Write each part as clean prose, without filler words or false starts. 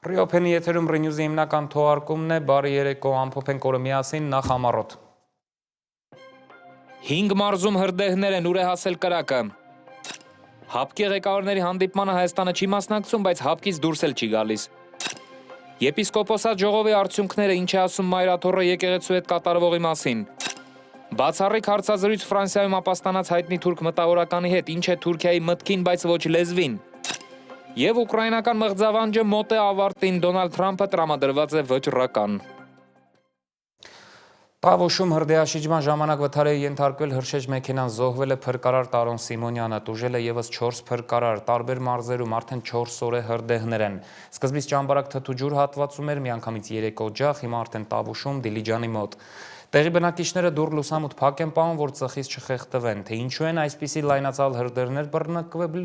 Ռիոփենի եթերում Ռինյուզի հիմնական թողարկումն է, բարի երեկո, ամփոփենք օրը միասին, նախ համառոտ։ 5 մարզում հրդեհներ են, ուր է հասել կրակը։ ՀԱՊԿ ղեկավարների հանդիպմանը Հայաստանը չի մասնակցում, բայց ՀԱՊԿ-ից դուրս էլ չի գալիս։ Եպիսկոպոսատ ժողովի արդյունքները, ինչ է ասում Մայրաթոռը եկեղեցու հետ կատարվողի մասին։ Բացառիկ հարցազրույց Ֆրանսիայում ապաստանած հայտնի թուրք մտավորականի հետ, ինչ է Թուրքիայի մտքին, բայց ոչ լեզվին։ Եվ ուկրաինական մղձավանջը մոտ է ավարտին, Դոնալդ Թրամփը տրամադրված է վճռական։ Տավուշում հրդեհաշիջման ժամանակ վթարի է ենթարկվել հրշեջ մեքենան, զոհվել է փրկարար Տարոն Սիմոնյանը, տուժել է ևս 4 փրկարար, տարբեր մարզերում արդեն 4 օր է հրդեհներ են։ Սկզբից ճամբարակ թթու ջուր հատվածում էր, միանգամից 3 օջախ, հիմա արդեն Տավուշում, Դիլիջանի մոտ։ Տեղի բնակիչները դուռ լուսամուտ փակ են պահում, որ ծխից չխեղդվեն, թե ինչու են այսպիսի լայնածավալ հրդեհներ բռնկվել,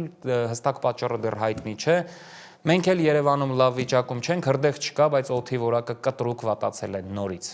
հստակ պատճառը դեռ հայտնի չէ։ Մենք էլ Երևանում լավ վիճակում չենք, հրդեհ չկա, բայց օդի որակը կտրուկ վատացել է նորից։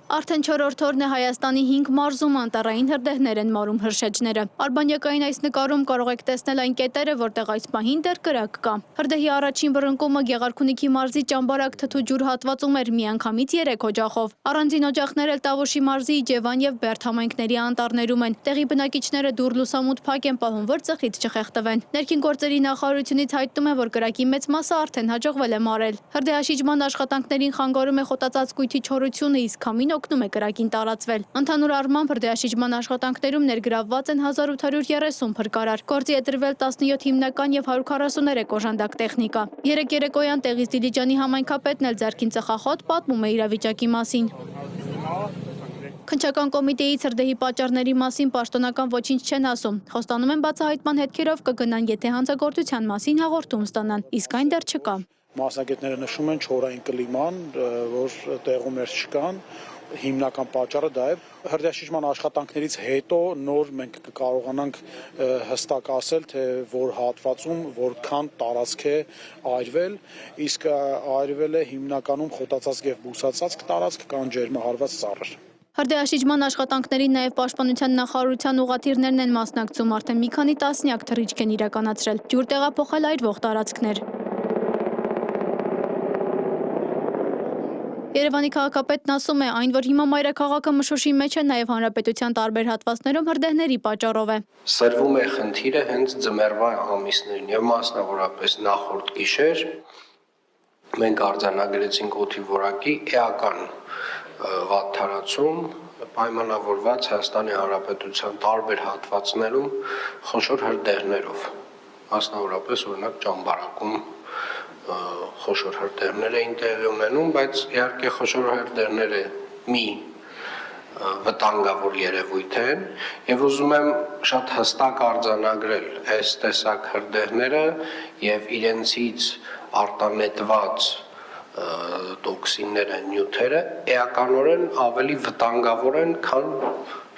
Արդեն 4-րդ օրն է Հայաստանի 5 մարզում անտառային հրդեհներ են մարում հրշեջները։ Արբանյակային այս նկարում կարող եք տեսնել այն կետերը, որտեղ այս պահին դեռ կրակ կա։ Հրդեհի առաջին բռնկումը Գեղարքունիքի մարզի ճամբարակ թթու ջուր հատվածում էր, միանգամից 3 օջախով։ Առանձին օջախներ էլ Տավուշի մարզի Իջևան եւ Բերդ համայնքների անտառներում են։ Տեղի բնակիչները դուռ լուսամուտ փակ են պահում, որ ծխից չխեղդվեն։ Ներքին գործերի նախարարությունից հայտնում է, որ կրակի մեծ մասը արդեն հաջողվել է մարել։ Հրդեհաշիջման աշխատանքներին խանգարում է խոտածածկույթի չորությունը, իսկ քամին օգնում է կրակին տարածվել։ Ընդհանուր առմամբ հրդեհաշիջման աշխատանքներում ներգրավված են 1830 փրկարար։ Գործի է դրվել 17 հիմնական եւ 143 օժանդակ տեխնիկա։ Երեկ երեկոյան տեղից Դիլիջանի համայնքապետն էլ ձեռքին ծխախոտ պատմում է իրավիճակի մասին։ Քննչական կոմիտեից հրդեհի պատճառների մասին պաշտոնական ոչինչ չեն ասում։ Խոստանում են բացահայտման հետքերով կգնան, եթե հանցագործության մասին հաղորդում ստանան, իսկ այն դեռ չկա։ Մասնագետները նշում են չորային կլիման, որ տեղում չկան։ Հիմնական պատճառը դա է։ Հրդեհաշիջման աշխատանքներից հետո նոր մենք կկարողանանք հստակ ասել, թե որ հատվածում որքան տարածք է այրվել, իսկ այրվել է հիմնականում խոտածածկ եւ բուսածածկ տարածք կամ ջերմահարված ծառեր։ Հրդեհաշիջման աշխատանքներին նաև Պաշտպանության նախարարության ուղղաթիռներն են մասնակցում, արդեն մի քանի տասնյակ թռիչք են իրականացրել, ջուր տեղափոխել այրվող տարածքներ։ Երևանի քաղաքապետն ասում է, այն, որ հիմա մայրաքաղաքը մշուշի մեջ է, նաև հանրապետության տարբեր հատվածներում հրդեհների պատճառով է։ Սրվում է խնդիրը հենց ձմեռվա ամիսներին եւ մասնավորապես նախորդ գիշեր մենք արձանագրեցինք օդի որակի էական վատթարացում, պայմանավորված Հայաստանի Հանրապետության տարբեր հատվածներում խոշոր հրդեհներով, մասնավորապես օրինակ ճամբարակում խոշոր հրդեհներ էին տեղի ունենում, բայց իհարկե խոշոր հրդեհները մի վտանգավոր երևույթ են եւ ուզում եմ շատ հստակ արձանագրել այս տեսակ հրդեհները եւ իրենցից արտանետված տոքսինները, նյութերը էականորեն ավելի վտանգավոր են, քան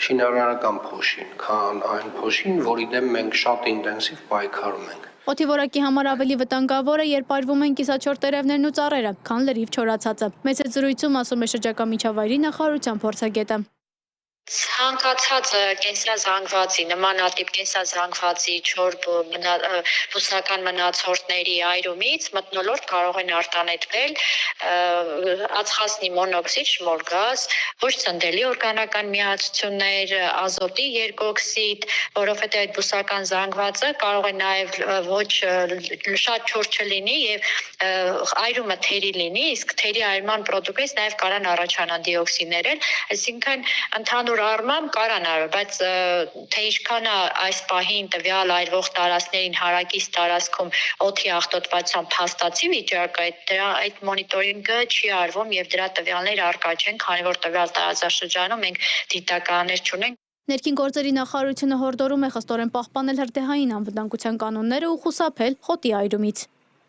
շինարարական փոշին, քան այն փոշին, որի դեմ մենք շատ ինտենսիվ պայքարում ենք։ Օդի որակի համար ավելի վտանգավոր է, երբ այրվում են կիսաչոր տերևներն ու ծառերը, քան լրիվ չորացածը։ Մեծ զրույցում ասում է շրջակա միջավայրի նախարարության փորձագետը։ Ցանկացած կենսազանգվածի, նմանատիպ կենսազանգվածի չոր բուսական մնացորդների այրումից մթնոլորտ կարող են արտանետվել ածխածնի մոնոքսիդ, շմոր գազ, ոչ ծննդելի օրգանական միացություններ, ազոտի երկօքսիդ, որովհետև այդ բուսական զանգվածը կարող է նաև ոչ շատ չոր չլինի եւ այրումը թերի լինի, իսկ թերի այրման պրոդուկտից նաև կարան առաջանան դիօքսիններ, այսինքն ընդհանուր առմամբ կարան արվել, բայց թե ինչքան այս պահին տվյալ այրվող տարածքներին հարակից տարածքում օդի աղտոտվածության փաստացի վիճակը, այդ մոնիտորինգը չի արվում եւ դրա տվյալները առկա չեն, քանի որ տվյալ տարածաշրջանում մենք դիտականներ չունենք։ Ներքին գործերի նախարարությունը հորդորում է խստորեն պահպանել հրդեհային անվտանգության կանոնները ու խուսափել խոտի այրումից։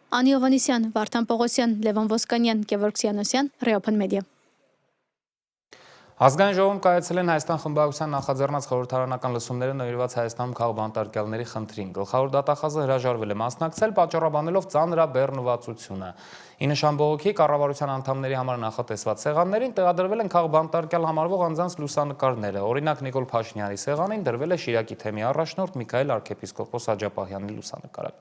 Անի Հովհաննիսյան, Վարդան Պողոսյան, Լևոն Ոսկանյան, Գևորգ Սյանոսյան, Ռիոփեն մեդիա։ Ազգային ժողովում կայացել են Հայաստան խմբակցության նախաձեռնած խորհրդարանական լսումները նվիրված Հայաստանում քաղբանտարկյալների խնդրին։ Գլխավոր դատախազը հրաժարվել է մասնակցել, պատճառաբանելով ծանրաբեռնվածությունը։ Ի նշան բողոքի կառավարության անդամների համար նախատեսված սեղաններին տեղադրվել են քաղբանտարկյալ համարվող անձանց լուսանկարները։ Օրինակ Նիկոլ Փաշինյանի սեղանին դրվել է Շիրակի թեմի առաջնորդ Միքայել արքեպիսկոպոս Աջապահյանի լուսանկարը։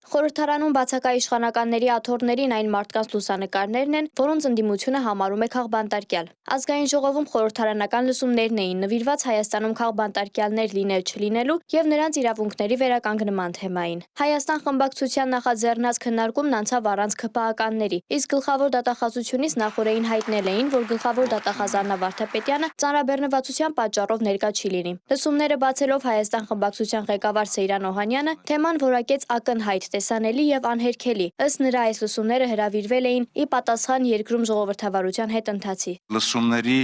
Խորհրդարանում բացակայ իշխանականների աթոռներին այն մարդկանց լուսանկարներն են, որոնց ընդդիմությունը համարում է քաղբանտարկյալ։ Ազգային ժողովում խորհրդարանական լսումներն էին նվիրված Հայաստանում քաղբանտարկյալներ լինել չլինելու եւ նրանց իրավունքների վերականգնման թեմային։ Հայաստան խմբակցության նախաձեռնած քննարկումն անցավ առանց ՔՓԱ-կանների, իսկ գլխավոր դատախազությունից նախորդին հայտնել էին, որ գլխավոր դատախազ Աննա Վարդապետյանը ծանրաբեռնվածության պատճառով ներկա չի լինի։ Լսումները բացելով Հայաստան խմբակցության ղեկավար Սեյրան Օհանյանը թեման որակեց ակնհայտ տեսանելի եւ անհերքելի։ Ըստ նրա այս լսումները հրավիրվել էին ի պատասխան երկրում ժողովրդավարության հետընթացի։ Լսումների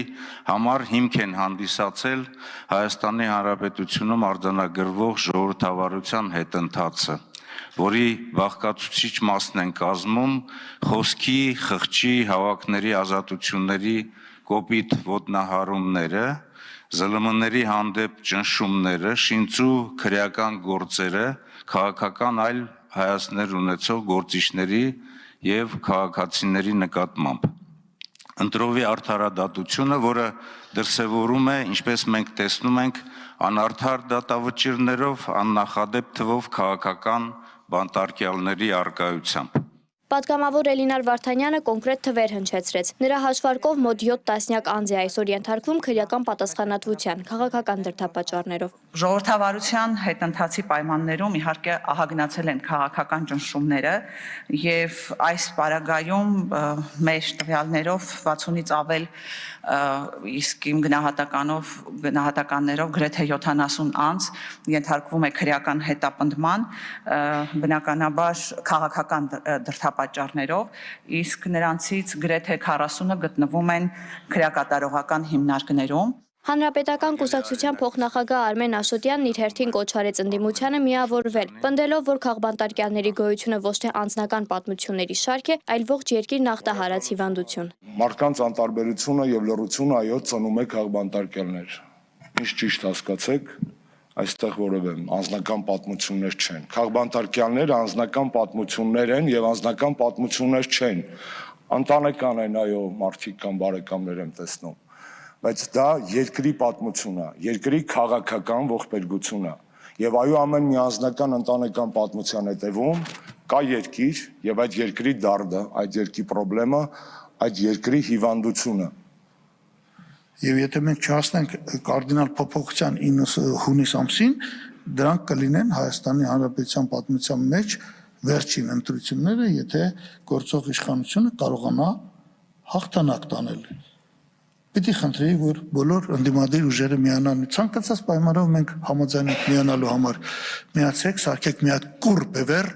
համար հիմք են հանդիսացել Հայաստանի Հանրապետությունում արձանագրվող ժողովրդավարության հետընթացը, որի բաղկացուցիչ մասն են կազմում խոսքի, խղճի, հավաքների ազատությունների կոպիտ ոտնահարումները, ԶԼՄ-ների հանդեպ ճնշումները, շինծու քրեական գործերը, քաղաքական այլ հայացքներ ունեցող գործիչների եւ քաղաքացիների նկատմամբ։ Ընտրովի արդարադատությունը, որը դրսևորում է, ինչպես մենք տեսնում ենք, անարդար դատավճիռներով, աննախադեպ թվով քաղաքական բանտարկյալների առկայությամբ։ Պատգամավոր Էլինար Վարդանյանը կոնկրետ թվեր հնչեցրեց։ Նրա հաշվարկով մոտ 7 տասնյակ անձ է այսօր ենթարկվում քրեական պատասխանատվության, քաղաքական դրդապատճառներով։ Ժողովրդավարության հետընթացի պայմաններում իհարկե ահագնացել են քաղաքական ճնշումները եւ այս պարագայում մեր տվյալներով 60-ից ավել իսկ իմ գնահատականներով գրեթե 70 անձ ենթարկվում է քրեական հետապնդման, բնականաբար քաղաքական դրդապատճառներով, իսկ նրանցից գրեթե 40-ը գտնվում են քրեակատարողական հիմնարկներում։ Հանրապետական կուսակցության փոխնախագահ Արմեն Աշոտյանն իր հերթին կոչ արեց ընդդիմությանը միավորվել, պնդելով, որ քաղբանտարկյալների գոյությունը ոչ թե անձնական պատմությունների շարք է, այլ ողջ երկիրն ախտահարած հիվանդություն։ Մարդկանց անտարբերությունը եւ լռությունը այո ծնում է քաղբանտարկյալներ։ Ինչ ճիշտ հասկացեք, այստեղ որևէ անձնական պատմություններ չեն։ Քաղբանտարկյալները անձնական պատմություններ են եւ անձնական պատմություններ չեն։ Ընտանեկան են այո մարդիկ կամ բարեկամներ եմ տեսնում։ Բայց դա երկրի պատմություն է, երկրի քաղաքական ողբերգություն է։ Եվ այո ամեն մի անձնական ընտանեկան պատմության հետևում կա երկիր եւ այդ երկրի դարդը, այդ երկրի խնդրեմը, այդ երկրի հիվանդությունը։ Եվ եթե մենք չհասնենք կարդինալ փոփոխության 9 հունիս ամսին, դրանք կլինեն Հայաստանի Հանրապետության պատմության մեջ վերջին ընտրությունները, եթե գործող իշխանությունը կարողանա հաղթանակ տանել։ Պիտի խնդրեի, որ բոլոր ընդդիմադիր ուժերը միանան։ Ցանկացած պայմանով մենք համաձայն ենք միանալու համար։ Միացեք, սարքեք մի հատ կուռ բևեռ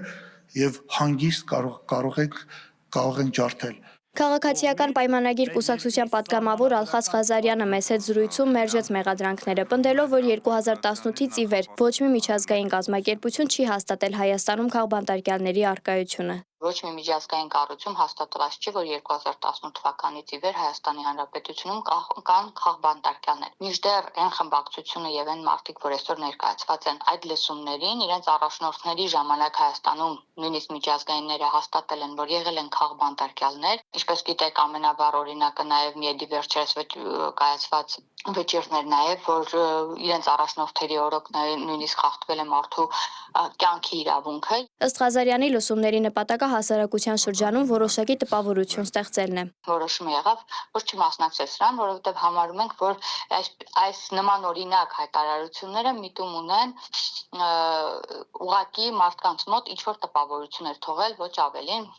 եւ հանգիստ կարող ենք ջարդել։ Քաղաքացիական պայմանագիր կուսակցության պատգամավոր Ալխաս Ղազարյանը մեծ հետ զրույցում մերժեց մեղադրանքները, պնդելով, որ 2018-ից ի վեր ոչ մի միջազգային կազմակերպություն չի հաստատել Հայաստանում քաղբանտարկյալների առկայությունը։ Ոչ մի միջազգային կառույցում հաստատված չի, որ 2018 թվականից ի վեր Հայաստանի Հանրապետությունում կան քաղբանտարկյալներ։ Մինչդեռ այն խմբակցությունը եւ այն մարդիկ, որ այսօր ներկայացված են այդ լսումներին, իրենց առաջնորդների ժամանակ Հայաստանում նույնիսկ միջազգայինները հաստատել են, որ եղել են քաղբանտարկյալներ։ Ինչպես գիտեք, ամենավառ օրինակը նաեւ Միեդի վերջերս կայացված վճիռներ նաեւ, որ իրենց առաջնորդերի օրոքները նույնիսկ խախտվել է մարդու կյանքի իրավունքը։ Ըստ Ղազարյանի լսումների նպատակը հասարակության շրջանում որոշակի տպավորություն ստեղծելն է։ Որոշումը եղավ, որ չմասնակցել սրան, որովհետև համարում ենք, որ այս նման օրինակ հայտարարությունները միտում ունեն ուղղակի մարդկանց մոտ ինչ-որ տպավորություն էր թողել, ոչ ավելին,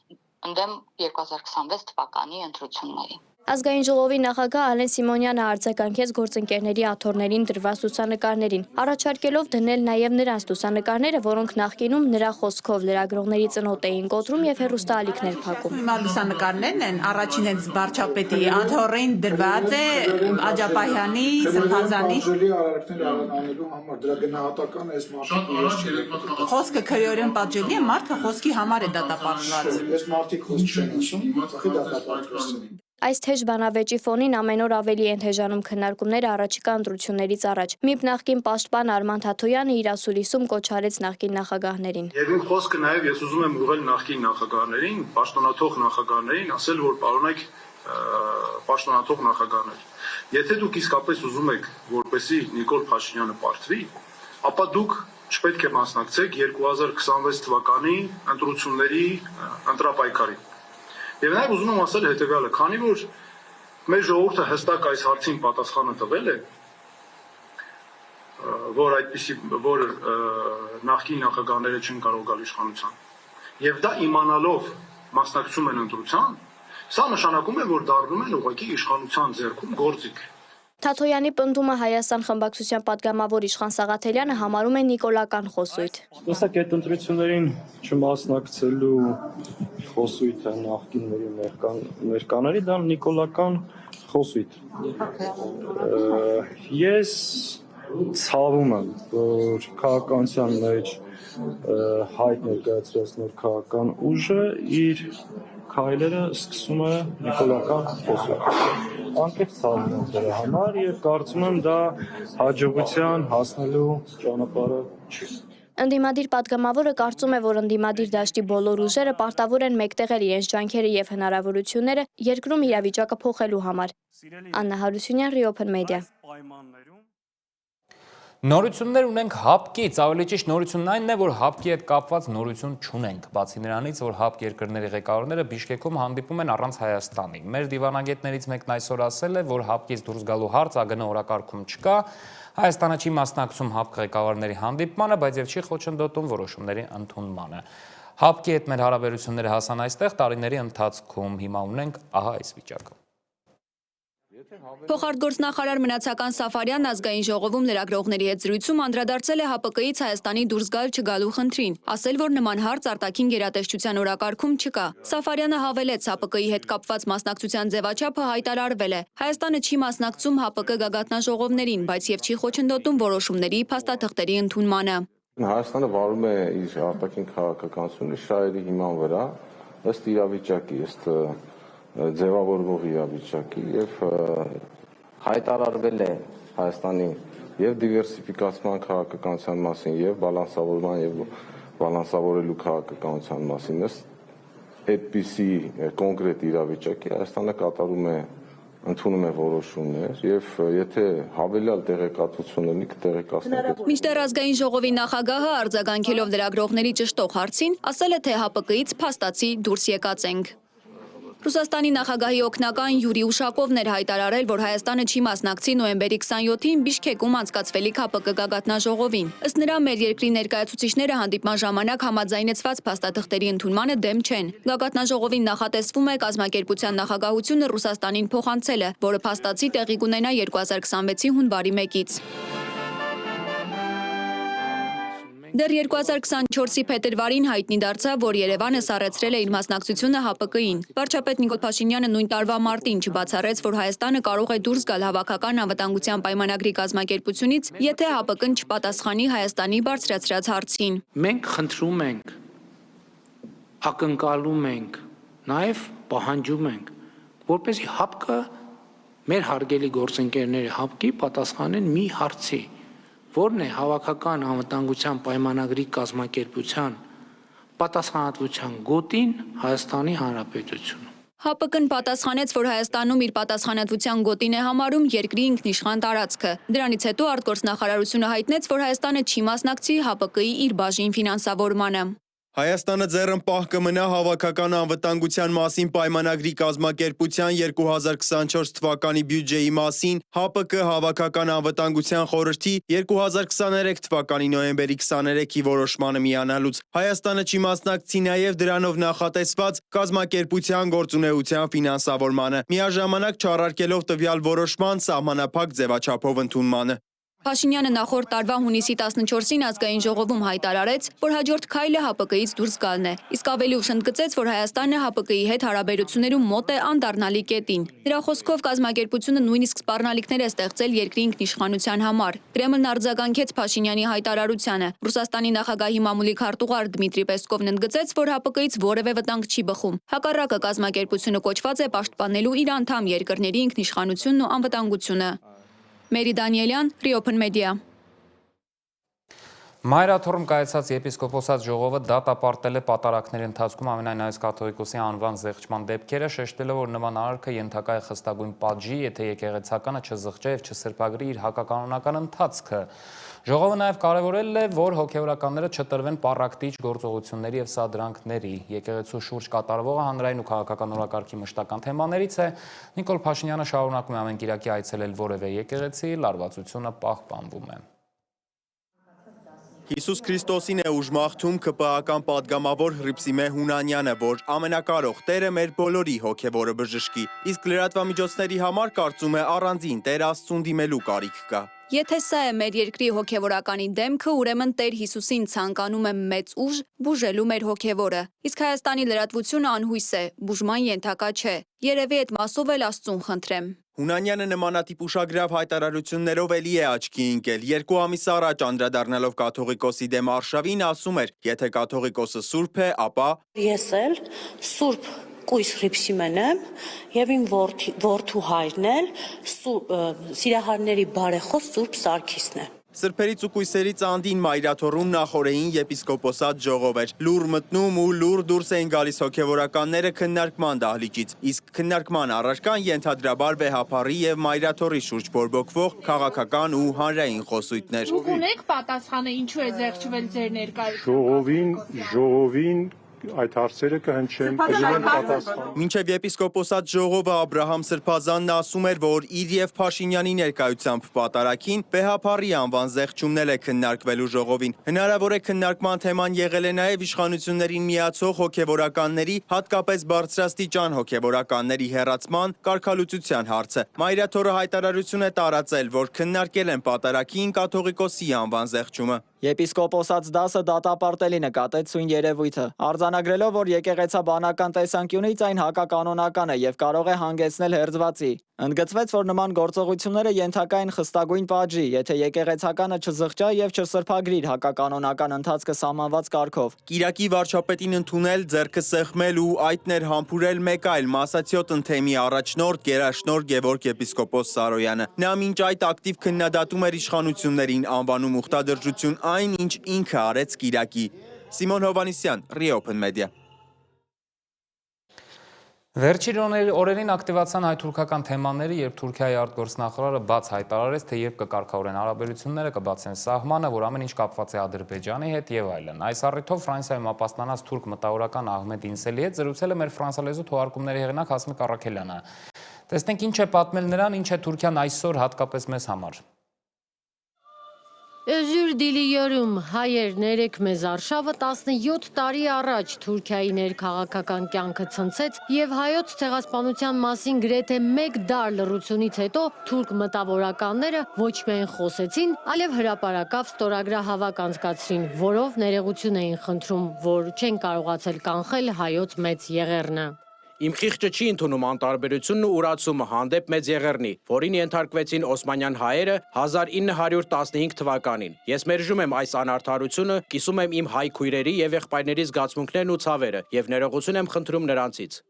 ընդդեմ 2026 թվականի ընտրությունների։ Ազգային ժողովի նախագահ Ալեն Սիմոնյանը արձագանքեց գործընկերների աթոռներին դրված լուսանկարներին, առաջարկելով դնել նաև նրանց լուսանկարները, որոնք նախկինում նրա խոսքով լրագրողների ծնոտ էին կոտրում եւ հեռուստաալիքներ փակում։ Հիմա լուսանկարներն են, առաջին հենց վարչապետի աթոռին դրված է Աջապահյանի, Սրբազանի անելու համար դրա գնահատական այս մարդիկ խոսքը քրեորեն պատժելի է, մարդը խոսքի համար է դատապարտված։ Այս մարդիկ խոսք չեն ասում, ախի դատապարտված են։ Այս թեժ բանավեճի ֆոնին ամեն օր ավելի են թեժանում քննարկումները առաջիկա ընտրություններից առաջ։ ՄԻՊ նախկին պաշտպան Արման Թաթոյանը իր ասուլիսում կոչ արեց նախկին նախագահներին։ Եվ իմ խոսքը նաև ես ուզում եմ ուղղել նախկին նախագահներին, պաշտոնաթող նախագահներին, ասել, որ պարոնայք պաշտոնաթող նախագահներ։ Եթե դուք իսկապես ուզում եք, որպեսզի Նիկոլ Փաշինյանը պարտվի, ապա դուք չպետք է մասնակցեք 2026 թվականի ընտրությունների ընտրապայքարին։ Եվ նաև ուզում եմ ասել հետևյալը, քանի որ մեր ժողովուրդը հստակ այս հարցին պատասխանը տվել է, որ նախկին նախագահները չեն կարող գալ իշխանության, եւ դա իմանալով մասնակցում են ընտրության, սա նշանակում է, որ դառնում են ուղղակի իշխանության ձեռքում գործիք։ Թաթոյանի պնդումը Հայաստան խմբակցության падգամավոր Իշխան Սաղաթելյանը համարում է նիկոլական խոսույթ։ Տեսակ այդ ընտրություններին չմասնակցելու խոսույթը նախկինների ներկաների դա նիկոլական խոսույթ։ Ես ցավում եմ, որ քաղաքականության մեջ հայտ ներկայացրած նոր քաղաքական ուժը իր քայլերը սկսում է նիկոլական խոսույթ։ Անկեղծ ցավում եմ դրա համար եւ կարծում եմ դա հաջողության հասնելու ճանապարհը չի։ Ընդդիմադիր падգամավորը կարծում է, որ ընդդիմադիր դաշտի բոլոր ուժերը պարտավոր են մեկտեղել իրենց ջանքերը եւ հնարավորությունները երկրում իրավիճակը փոխելու համար։ Աննա Հարությունյան, Reopen Media։ Նորություններ ունենք ՀԱՊԿ-ից, ավելի ճիշտ նորությունն այնն է, որ ՀԱՊԿ-ի հետ կապված նորություն չունենք, բացի նրանից, որ ՀԱՊԿ երկրների ղեկավարները Բիշկեքում հանդիպում են առանց Հայաստանի։ Մեր դիվանագետներից մեկն այսօր ասել է, որ ՀԱՊԿ-ից դուրս գալու հարց ԱԳՆ օրակարգում չկա, Հայաստանը չի մասնակցում ՀԱՊԿ ղեկավարների հանդիպմանը, բայց եւ չի խոչընդոտում որոշումների ընդունմանը։ ՀԱՊԿ-ի հետ մեր հարաբերությունները հասան այստեղ տարիների ընթացքում, հիմա ունենք ահա այս վիճակը։ Փոխարտգործնախարար Մնացական Սաֆարյանն ազգային ժողովում լրագրողների հետ զրույցում անդրադարձել է ՀԱՊԿ-ից Հայաստանի դուրս գալ-չգալու խնդրին, ասել, որ նման հարց արտաքին գերատեսչության օրակարգում չկա։ Սաֆարյանը հավելեց, ՀԱՊԿ-ի հետ կապված մասնակցության ձևաչափը հայտարարվել է։ Հայաստանը չի մասնակցում ՀԱՊԿ գագաթնաժողովներին, բայց եւ չի խոչընդոտում որոշումների փաստաթղթերի ընդունմանը։ Հայաստանը վարում է իր արտաքին քաղաքականությունը շահերի հիման վրա, ըստ իրավիճակի, ըստ ձևավորվող իրավիճակի եւ հայտարարվել է Հայաստանի եւ դիվերսիֆիկացման քաղաքականության մասին եւ բալանսավորման եւ բալանսավորելու քաղաքականության մասին ըստ այդպիսի կոնկրետ իրավիճակի Հայաստանը կատարում է ընդունում է որոշումներ եւ եթե հավելյալ տեղեկատվություն ունի կտեղեկացնենք։ Մինչդեռ ազգային ժողովի նախագահը արձագանքելով լրագրողների ճշտող հարցին ասել է, թե ՀԱՊԿ-ից փաստացի դուրս եկած ենք։ Ռուսաստանի նախագահի օգնական Յուրի Ուշակովն էր հայտարարել, որ Հայաստանը չի մասնակցի նոյեմբերի 27-ին Բիշկեքում անցկացվելիք ՀԱՊԿ գագաթնաժողովին։ Ըստ նրա, մեր երկրի ներկայացուցիչները հանդիպման ժամանակ համաձայնեցված փաստաթղթերի ընդունմանը դեմ չեն։ Գագաթնաժողովին նախատեսվում է կազմակերպության նախագահությունը Ռուսաստանին փոխանցելը, որը փաստացի տեղի կունենա 2026-ի հունվարի 1-ից։ Դեռ 2024-ի փետրվարին հայտնի դարձավ, որ Երևանը սառեցրել է իր մասնակցությունը ՀԱՊԿ-ին։ Վարչապետ Նիկոլ Փաշինյանը նույն տարվա մարտին չբացառեց, որ Հայաստանը կարող է դուրս գալ հավաքական անվտանգության պայմանագրի կազմակերպությունից, եթե ՀԱՊԿ-ն չպատասխանի Հայաստանի բարձրացրած հարցին։ Մենք խնդրում ենք, ակնկալում ենք, նաև պահանջում ենք, որպեսզի ՀԱՊԿ-ը մեր հարգելի գործընկերները ՀԱՊԿ-ի պատասխանեն մի հարցի, որն է հավաքական անվտանգության պայմանագրի կազմակերպության պատասխանատվության գոտին Հայաստանի Հանրապետությունում։ ՀԱՊԿ-ն պատասխանեց, որ Հայաստանում իր պատասխանատվության գոտին է համարում երկրի ինքնիշխան տարածքը։ Դրանից հետո արտգործնախարարությունը հայտնեց, որ Հայաստանը չի մասնակցի ՀԱՊԿ-ի իր բաժին ֆինանսավորմանը։ Հայաստանը ձեռնպահ կմնա հավաքական անվտանգության մասին պայմանագրի կազմակերպության 2024 թվականի բյուջեի մասին ՀԱՊԿ հավաքական անվտանգության խորհրդի 2023 թվականի նոյեմբերի 23-ի որոշմանը միանալուց։ Հայաստանը չի մասնակցի նաև դրանով նախատեսված կազմակերպության գործունեության ֆինանսավորմանը, միաժամանակ չառարկելով տվյալ որոշման սահմանափակ ձևաչափով ընդունմանը։ Փաշինյանը նախորդ տարվա հունիսի 14-ին ազգային ժողովում հայտարարեց, որ հաջորդ քայլը ՀԱՊԿ-ից դուրս գալն է, իսկ ավելի ուշ ընդգծեց, որ Հայաստանը ՀԱՊԿ-ի հետ հարաբերություններում մոտ է անդառնալի կետին։ Դրա խոսքով կազմակերպությունը նույնիսկ սպառնալիքներ է ստեղծել երկրի ինքնիշխանության համար։ Կրեմլն արձագանքեց Փաշինյանի հայտարարությանը։ Ռուսաստանի նախագահի մամուլի քարտուղար Դմիտրի Պեսկովն ընդգծեց, որ ՀԱՊԿ-ից որևէ վտանգ չի բխում։ Հակառակը կազմակերպությունը կոչված է պաշտպանելու իր անդամ երկրների ինքնիշխանությունն ու անվտանգությունը։ Մերի Դանիելյան, Reopen Media։ Մայրաթոռում կայացած եպիսկոպոսած ժողովը դատապարտել է պատարակների ընթացքում ամենայն հայոց կաթողիկոսի անվան զեղչման դեպքերը, շեշտելով, որ նման արարքը ենթակա է խստագույն պատժի, եթե եկեղեցականը չզղջա եւ չսրբագրի իր հակականոնական ընթացքը։ Ժողովը նաև կարևորել է, որ հոգևորականները չտրվեն պառակտիչ գործողությունների եւ սադրանքների։ Եկեղեցու շուրջ կատարվողը հանրային ու քաղաքական օրակարգի մշտական թեմաներից է։ Նիկոլ Փաշինյանը շարունակում է ամեն կիրակի այցելել որևէ եկեղեցի, լարվածությունը պահպանվում է։ Հիսուս Քրիստոսին է ուժմախթում ԿՊԱ-ական պատգամավոր Հռիփսիմե Հունանյանը, որ ամենակարող Տերը մեր բոլորի հոգևորը բժշկի, իսկ լրատվամիջոցների համար կարծում է առանձին Տեր Աստծուն դիմելու կարիք կա։ Եթե սա է մեր երկրի հոգևորականի դեմքը, ուրեմն Տեր Հիսուսին ցանկանում է մեծ ուժ բուժելու մեր հոգևորը։ Իսկ Հայաստանի լրատվությունը անհույս է, բուժման ենթակա չէ։ Երևի այդ մասով էլ Աստծուն խնդրեմ։ Հունանյանը նմանատիպ ուշագրավ հայտարարություններով էլի է աչքի ընկել։ 2 ամիս առաջ անդրադառնալով կաթողիկոսի դեմ արշավին, ասում էր, եթե կաթողիկոսը սուրբ է, ապա ես էլ սուրբ Կույս Հռիփսիմեն եմ եւ իմ որդու հայրն էլ Սիրահարների բարեխոս Սուրբ Սարգիսն է։ Սրբերից ու կույսերից անդին Մայրաթոռում նախորդին եպիսկոպոսատ ժողով էր։ Լուր մտնում ու լուր դուրս էին գալիս հոգևորականները քննարկման դահլիճից, իսկ քննարկման առարկան ենթադրաբար վեհափառի եւ Մայրաթոռի շուրջ բորբոքվող քաղաքական ու հանրային խոսույթներ։ Դուք ունեք պատասխանը ինչու է զեղչվել ձեր ներկայությունը։ Ժողովին այդ հարցերը կհնչեն պատասխան։ Մինչև եպիսկոպոսատ ժողովը Աբրահամ Սրբազանն ասում էր, որ իր եւ Փաշինյանի ներկայությամբ պատարակին վեհափառի անվան զեղչումն է քննարկվելու ժողովին։ Հնարավոր է քննարկման թեման եղել է նաեւ իշխանություններին միացող հոգևորականների, հատկապես բարձրաստիճան հոգևորականների հեռացման կարգալուծության հարցը։ Մայրաթոռը հայտարարություն է տարածել, որ քննարկել են պատարակին կաթողիկոսի անվան զեղչումը։ Եպիսկոպոսած դասը դատապարտելի նկատեց սույն երևույթը, արձանագրելով, որ եկեղեցաբանական տեսանկյունից այն հակականոնական է եւ կարող է հանգեցնել հերձվածի։ Ընդգծվեց, որ նման գործողությունները ենթակա են խստագույն պատժի, եթե եկեղեցականը չզղջա եւ չսրբագրի իր հակականոնական ընթացքը սահմանված կարգով։ Կիրակի վարչապետին ընդունել, ձեռքը սեղմել ու այտներ համբուրել մեկ այլ Մասացիոտ ընթեմի առաջնորդ գերաշնորհ Գևորգ եպիսկոպոս Սարոյանը։ Նա մինչ այդ ակտիվ քննադատում էր իշխանություններին, անվանում ուխտադրժություն այն, ինչ ինքը արեց կիրակի։ Սիմոն Հովանիսյան, Reopen Media։ Վերջին օրերին ակտիվացան հայ-թուրքական թեմաները, երբ Թուրքիայի արտգործնախարարը բաց հայտարարեց, թե երբ կկարգավորեն հարաբերությունները, կբացեն սահմանը, որ ամեն ինչ կապված է Ադրբեջանի հետ եւ այլն։ Այս առիթով Ֆրանսիայում ապաստանած թուրք մտավորական Ահմեդ Ինսելի հետ զրուցել է մեր ֆրանսալեզու թողարկումների հեղինակ Հասմիկ Առաքելյանը։ Տեսնենք ինչ է պատմել նրան, ինչ է Թուրքիան այսօր հատկապես մեզ համար։ Özür diliyorum, հայեր ներեք մեզ արշավը 17 տարի առաջ Թուրքիայի ներքաղաքական կյանքը ցնցեց եւ հայոց ցեղասպանության մասին գրեթե 1 դար լռությունից հետո թուրք մտավորականները ոչ միայն խոսեցին, այլև հրապարակավ ստորագրահավաք անցկացրին, որով ներողություն էին խնդրում, որ չեն կարողացել կանխել հայոց մեծ եղեռնը։ Իմ խիղճը չի ընդունում անտարբերությունն ու ուրացումը հանդեպ մեծ եղեռնի, որին ենթարկվեցին օսմանյան հայերը 1915 թվականին։ Ես մերժում եմ այս անարդարությունը, կիսում եմ իմ հայ քույրերի եւ եղբայրների զգացմունքներն ու ցավերը եւ ներողություն եմ խնդրում նրանցից։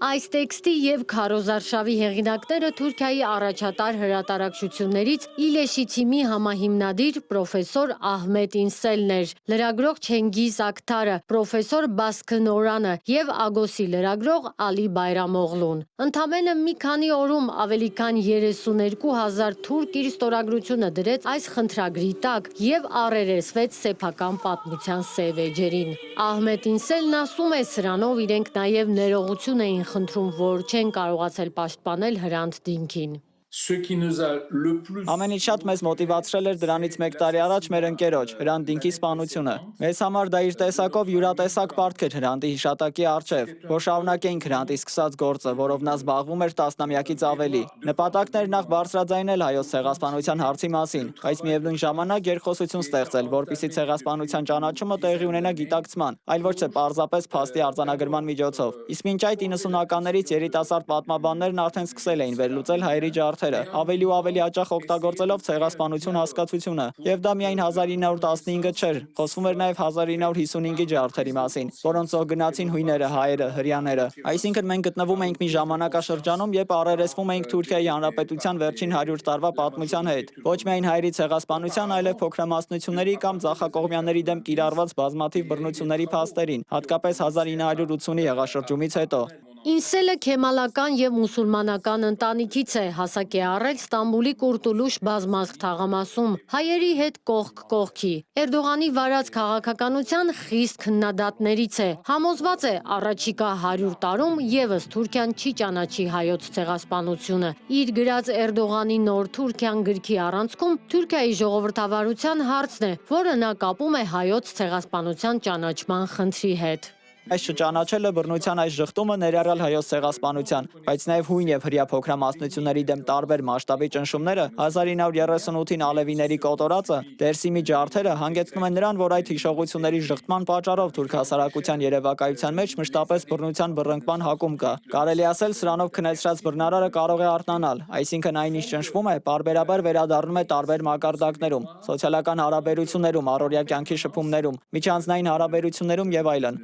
Այս տեքստի եւ քարոզարշավի հեղինակները Թուրքիայի առաջատար հրատարակչություններից Իլեշի թիմի համահիմնադիր պրոֆեսոր Ահմեդ Ինսելն էր, լրագրող Չենգիզ Ակթարը, պրոֆեսոր Բասկն Օրանը եւ Ագոսի լրագրող Ալի Բայրամօղլուն։ Ընդամենը մի քանի օրում ավելի քան 32,000 թուրք իր ստորագրությունը դրեց այս խնդրագրի տակ եւ առերեսվեց սեփական պատմության սև էջերին։ Ահմեդ Ինսելն ասում է, սրանով իրենք նաեւ ներողություն էին խնդրում, որ չեն կարողացել պաշտպանել Հրանտ Դինքին։ Ամենից շատ մեզ մոտիվացրել էր դրանից 1 տարի առաջ մեր ընկերոջ Հրանտ Դինքի սպանությունը։ Մեզ համար դա իր տեսակով յուրատեսակ պարտք էր Հրանտի հիշատակի առջև, որ շարունակեինք Հրանտի սկսած գործը, որով նա զբաղվում էր տասնամյակից ավելի։ Նպատակն էր նախ բարձրաձայնել հայոց ցեղասպանության հարցի մասին, բայց միևնույն ժամանակ երկխոսություն ստեղծել, որպիսի ցեղասպանության ճանաչումը տեղի ունենա գիտակցման, այլ ոչ թե պարզապես փաստի արձանագրման միջոցով։ Իսկ մինչ այդ 90-ականներից երիտասարդ պատմաբաններն արդեն սկսել էին վերլուծել հայերի ջարդերը ջարդերը, ավելի ու ավելի հաճախ օգտագործելով ցեղասպանություն հասկացությունը։ Եվ դա միայն 1915-ը չէր, խոսվում էր նաև 1955-ի ջարդերի մասին, որոնց զոհ գնացին հույները, հայերը, հրեաները։ Այսինքն մենք գտնվում ենք մի ժամանակաշրջանում, երբ առերեսվում ենք Թուրքիայի Հանրապետության վերջին 100 տարվա պատմության հետ։ Ոչ միայն հայերի ցեղասպանության, այլև փոքրամասնությունների կամ ձախակողմյանների դեմ կիրառված բազմաթիվ բռնությունների փաստերին, հատկապես 1980-ի հեղաշրջումից հետո։ Ինսելը քեմալական եւ մուսուլմանական ընտանիքից է, հասակ է առել Ստամբուլի Կուրտուլուշ բազմազգ թաղամասում, հայերի հետ կողք կողքի։ Էրդողանի վարած քաղաքականության խիստ քննադատներից է։ Համոզված է, առաջիկա 100 տարում եւս Թուրքիան չի ճանաչի հայոց ցեղասպանությունը։ Իր գրած Էրդողանի նոր Թուրքիան գրքի առանցքում Թուրքիայի ժողովրդավարության հարցն է, որը նա կապում է հայոց ցեղասպանության ճանաչման խնդրի հետ։ Այս չճանաչելը բռնության այս ժխտումը ներառյալ հայոց ցեղասպանության, բայց նաև հույն եւ հրյա փոքրամասնությունների դեմ տարբեր մասշտաբի ճնշումները 1938-ին ալևիների կոտորածը, Դերսիմի ջարդերը հանգեցնում են նրան, որ այդ հիշողությունների ժխտման պատճառով թուրք հասարակության երևակայության մեջ մշտապես բռնության բռնկման հակում կա։ Կարելի ասել սրանով քնեցրած բռնարարը կարող է արթնանալ, այսինքն այն ինչ ճնշվում է, պարբերաբար վերադառնում է տարբեր մակարդակներում, սոցիալական հարաբերություններում, առօրյա կյանքի շփումներում, միջանձնային հարաբերություններում եւ այլն։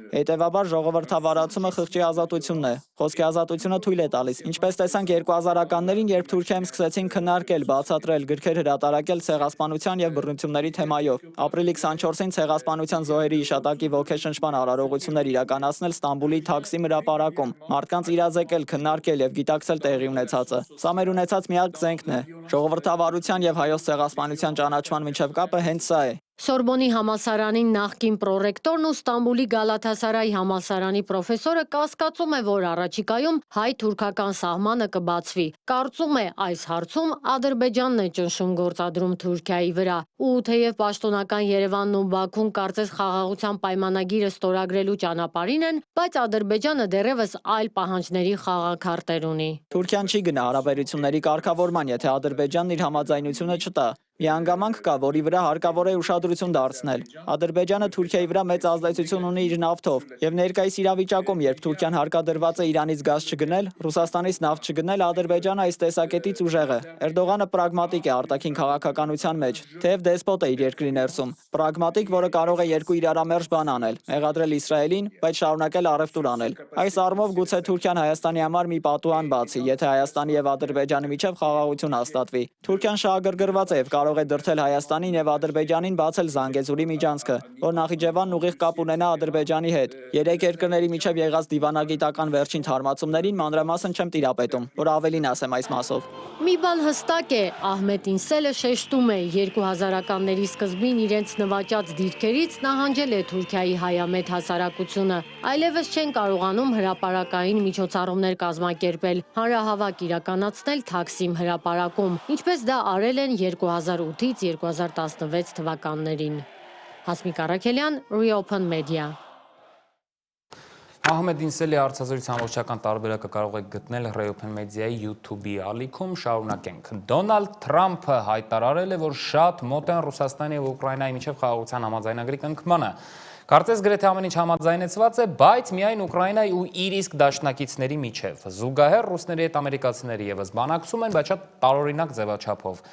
Հետևաբար ժողովրդավարացումը խղճի ազատությունն է։ Խոսքի ազատությունը թույլ է տալիս, ինչպես տեսանք 2000-ականներին, երբ Թուրքիայում սկսեցին քննարկել, բացատրել, գրքեր հրատարակել ցեղասպանության եւ բռնությունների թեմայով։ Ապրիլի 24-ին ցեղասպանության զոհերի հիշատակի ոգեշնչման արարողություններ իրականացնել Ստամբուլի Թաքսիմ հրապարակում, մարդկանց իրազեկել, քննարկել եւ գիտակցել տեղի ունեցածը։ Սա մեր ունեցած միակ զենքն է։ Ժողովրդավարության եւ հայոց ցեղասպանության ճանաչման միջև կապը հենց սա է։ Սորբոնի համալսարանի նախկին պրոռեկտորն ու Ստամբուլի Գալաթասարայի համալսարանի պրոֆեսորը կասկածում է, որ առաջիկայում հայ-թուրքական սահմանը կբացվի։ Կարծում է, այս հարցում Ադրբեջանն է ճնշում գործադրում Թուրքիայի վրա։ Ու թեև պաշտոնական Երևանն ու Բաքուն կարծես խաղաղության պայմանագիրը ստորագրելու ճանապարհին են, բայց Ադրբեջանը դեռևս այլ պահանջների խաղաքարտեր ունի։ Թուրքիան չի գնա հարաբերությունների կարգավորման, եթե Ադրբեջանն իր համաձայնությունը չտա։ Մի հանգամանք կա, որի վրա հարկավոր է ուշադրություն դարձնել։ Ադրբեջանը Թուրքիայի վրա մեծ ազդեցություն ունի իր նավթով, եւ ներկայիս իրավիճակում, երբ Թուրքիան հարկադրված է Իրանից գազ չգնել, Ռուսաստանից նավթ չգնել, Ադրբեջանը այս տեսակետից ուժեղ է։ Էրդողանը պրագմատիկ է արտաքին քաղաքականության մեջ, թեև դեսպոտ է իր երկրի ներսում, պրագմատիկ, որը կարող է երկու իրարամերժ բան անել, մեղադրել Իսրայելին, բայց շարունակել առևտուր անել։ Այս առումով գուցե Թուրքիան Հայաստանի համար մի պատուհան բացի, եթե Հայաստանի եւ Ադրբեջանի միջև խաղաղություն հաստատվի։ Թուրքիան շահագրգռված է եւ կարող է դրդել Հայաստանին եւ Ադրբեջանին բացել Զանգեզուրի միջանցքը, որ Նախիջևանն ուղիղ կապ ունենա Ադրբեջանի հետ։ Երեք երկրների միջև եղած դիվանագիտական վերջին թարմացումներին մանրամասն չեմ տիրապետում, որ ավելին ասեմ այս մասով։ Մի բան հստակ է, Ահմեդ Ինսելը շեշտում է, 2000-ականների սկզբին իրենց նվաճած դիրքերից նահանջել է Թուրքիայի հայամետ հասարակությունը։ Այլևս չեն կարողանում հրապարակային միջոցառումներ կազմակերպել, հանրահավաք իրականացնել Թաքսիմ հրապարակում, ինչպես դա արել են 2008-ից 2016 թվականներին։ Հասմիկ Առաքելյան, Reopen Media։ Ահմեդ Ինսելի հարցազրույցի ամբողջական տարբերակը կարող եք գտնել Reopen Media-ի YouTube-ի ալիքում։ Շարունակենք։ Դոնալդ Թրամփը հայտարարել է, որ շատ մոտ են Ռուսաստանի եւ Ուկրաինայի միջև խաղաղության համաձայնագրի կնքմանը։ Կարծես գրեթե ամեն ինչ համաձայնեցված է, բայց միայն Ուկրաինայի ու իր իսկ դաշնակիցների միջև։ Զուգահեռ ռուսների հետ ամերիկացիները եւս բանակցում են, բայց շատ տարօրինակ ձևաչափով։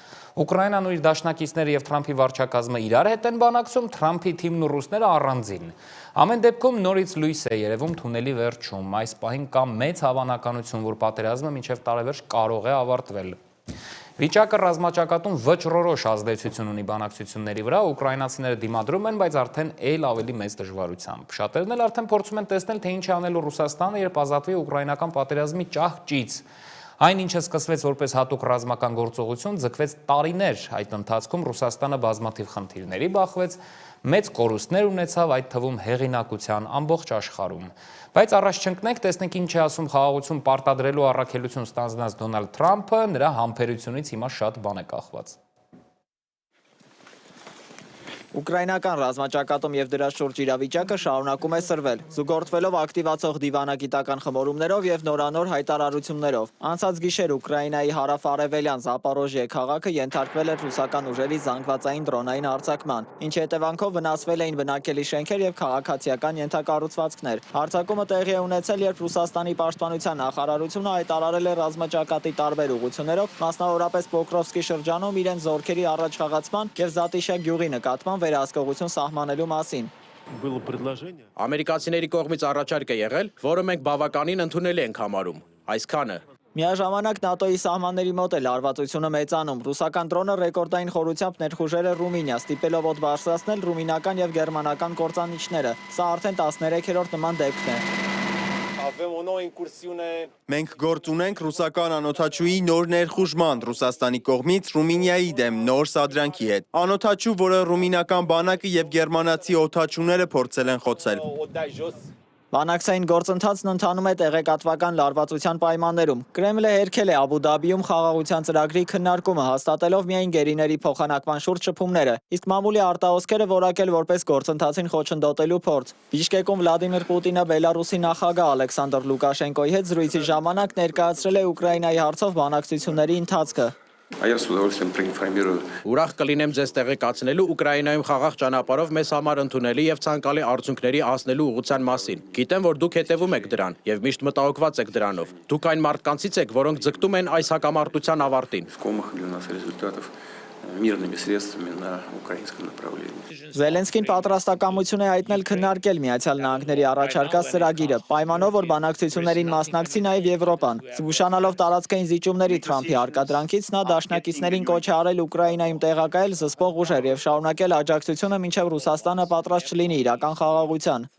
Ուկրաինան ու իր դաշնակիցները եւ Թրամփի վարչակազմը իրար հետ են բանակցում, Թրամփի թիմն ու ռուսները առանձին։ Ամեն դեպքում նորից լույս է երևում թունելի վերջում։ Այս պահին կա մեծ հավանականություն, որ պատերազմը մինչև տարեվերջ կարող է ավարտվել։ Վիճակը ռազմաճակատում վճռորոշ ազդեցություն ունի բանակցությունների վրա, ուկրաինացիները դիմադրում են, բայց արդեն այլ ավելի մեծ դժվարությամբ։ Շատերն էլ արդեն փորձում են տեսնել, թե ինչ է անելու Ռուսաստանը, երբ ազատվի ուկրաինական պատերազմի ճահճից։ Այն ինչը սկսվեց որպես հատուկ ռազմական գործողություն, ձգվեց տարիներ, այդ ընթացքում Ռուսաստանը բազմաթիվ խնդիրների բախվեց, մեծ կորուստներ ունեցավ, այդ թվում հեղինակության ամբողջ աշխարհում։ Բայց առաջ չընկնենք, տեսնենք ինչ է ասում խաղաղություն պարտադրելու առաքելություն ստանձնած Դոնալդ Թրամփը, նրա համբերությունից հիմա շատ բան է կախված։ Ուկրաինական ռազմաճակատում եւ դրա շուրջ իրավիճակը շարունակում է սրվել, զուգորդվելով ակտիվացող դիվանագիտական խմորումներով եւ նորանոր հայտարարություններով։ Անցած գիշեր Ուկրաինայի հարավ-արևելյան Զապորոժիե քաղաքը ենթարկվել էր ռուսական ուժերի զանգվածային դրոնային արձակման, ինչի հետևանքով վնասվել էին բնակելի շենքեր եւ քաղաքացիական ենթակառուցվածքներ։ Հարձակումը տեղի է ունեցել, երբ Ռուսաստանի պաշտպանության նախարարությունը հայտարարել է ռազմաճակատի տարբեր ուղղություններով, մասնավորապես Պոկրովսկի շրջանում իրենց զորքերի առաջխաղացման եւ Զատիշա գյուղի նկատմամբ վերահսկողություն սահմանելու մասին։ Ամերիկացիների կողմից առաջարկ է եղել, որը մենք բավականին ընդունելի ենք համարում։ Այսքանը։ Միաժամանակ ՆԱՏՕ-ի սահմանների մոտ է լարվածությունը մեծանում։ Ռուսական դրոնը ռեկորդային խորությամբ ներխուժել է Ռումինիա, ստիպելով օդ բարձրացնել ռումինական եւ գերմանական կործանիչները։ Սա արդեն 13-րդ նման դեպքն է։ Մենք գործ ունենք ռուսական անօթաչուի նոր ներխուժման Ռուսաստանի կողմից Ռումինիայի դեմ նոր սադրանքի հետ։ Անօթաչու, որը ռումինական բանակը եւ գերմանացի օթաչուները փորձել են խոցել։ Բանակցային գործընթացն ընթանում է տեղեկատվական լարվածության պայմաններում։ Կրեմլը հերքել է Աբու Դաբիում խաղաղության ծրագրի քննարկումը, հաստատելով միայն գերիների փոխանակման շուրջ շփումները, իսկ մամուլի արտահոսքերը որակել որպես գործընթացին խոչընդոտելու փորձ։ Բիշկեկում Վլադիմիր Պուտինը Բելարուսի նախագահ Ալեքսանդր Լուկաշենկոյի հետ զրույցի ժամանակ ներկայացրել է Ուկրաինայի հարցով բանակցությունների ընթացքը։ Ուրախ կլինեմ ձեզ տեղեկացնելու Ուկրաինայում խաղաղ ճանապարհով մեզ համար ընդունելի եւ ցանկալի արդյունքների հասնելու ուղղության մասին։ Գիտեմ, որ դուք հետևում եք դրան եւ միշտ մտահոգված եք դրանով։ Դուք այն մարդկանցից եք, որոնք ձգտում են այս հակամարտության ավարտին։ Զելենսկին պատրաստակամություն է հայտնել քննարկել Միացյալ Նահանգների առաջարկած ծրագիրը, պայմանով, որ բանակցություններին մասնակցի նաև Եվրոպան։ Զգուշանալով տարածքային զիջումների Թրամփի հարկադրանքից, նա դաշնակիցներին կոչ է արել Ուկրաինայում տեղակայել զսպող ուժեր եւ շարունակել աջակցությունը, մինչև Ռուսաստանը պատրաստ չլինի իրական խաղաղության։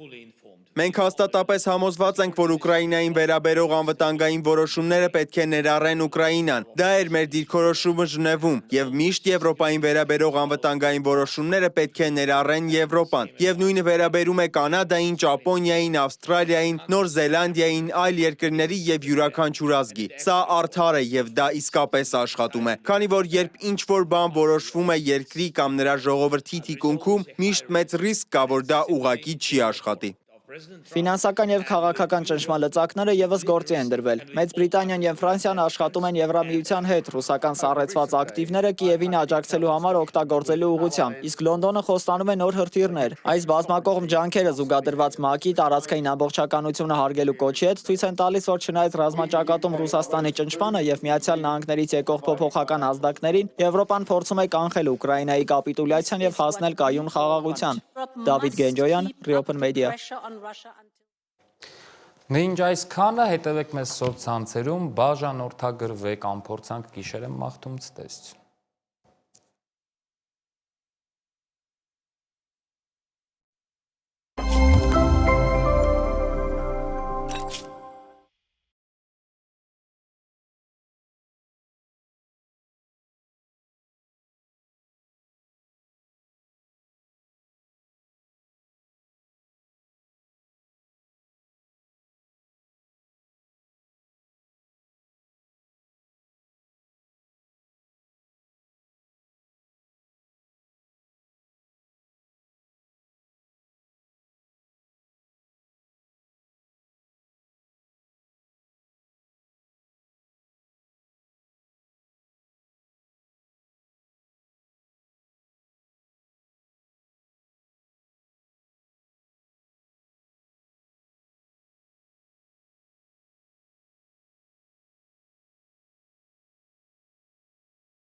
Մենք հաստատապես համոզված ենք, որ Ուկրաինային վերաբերող անվտանգային որոշումները պետք է ներառեն Ուկրաինան։ Դա էր մեր դիրքորոշումը Ժնևում, եւ միշտ Եվրոպային վերաբերող անվտանգային որոշումները պետք է ներառեն Եվրոպան։ Եվ նույնը վերաբերում է Կանադային, Ճապոնիային, Ավստրալիային, Նոր Զելանդիային, այլ երկրների եւ յուրաքանչյուր ազգի։ Սա արդար է եւ դա իսկապես աշխատում է։ Քանի որ երբ ինչ-որ բան որոշվում է երկրի կամ նրա ժողովրդի թիկունքում, միշտ մեծ ռիսկ կա, որ դա ուղղակի չի աշխատի։ Ֆինանսական եւ քաղաքական ճնշմալծակները եւս գործի են դրվել։ Մեծ Բրիտանիան եւ Ֆրանսիան աշխատում են Եվրամիության հետ ռուսական սառեցված ակտիվները Կիևին աջակցելու համար օգտագործելու ուղղությամբ, իսկ Լոնդոնը խոստանում է նոր հրթիռներ։ Այս բազմակողմ ջանքերը զուգադրված ՄԱԿ-ի տարածքային ամբողջականությունը հարգելու կոչի հետ ցույց են տալիս, որ չնայած ռազմաճակատում Ռուսաստանի ճնշմանը եւ Միացյալ Նահանգներից եկող փոփոխական ազդակներին, Եվրոպան փորձում է կանխել Ուկրաինայի կապիտուլյացիան եւ հասնել կայուն խաղաղության։ Դավիթ Գենջոյան, Reopen Media։ Նինչ այսքանը, հետևեք մեզ սոցցանցերում, բաժանորդագրվեք, ամփորձանք գիշերը մաղթում ցտեսություն։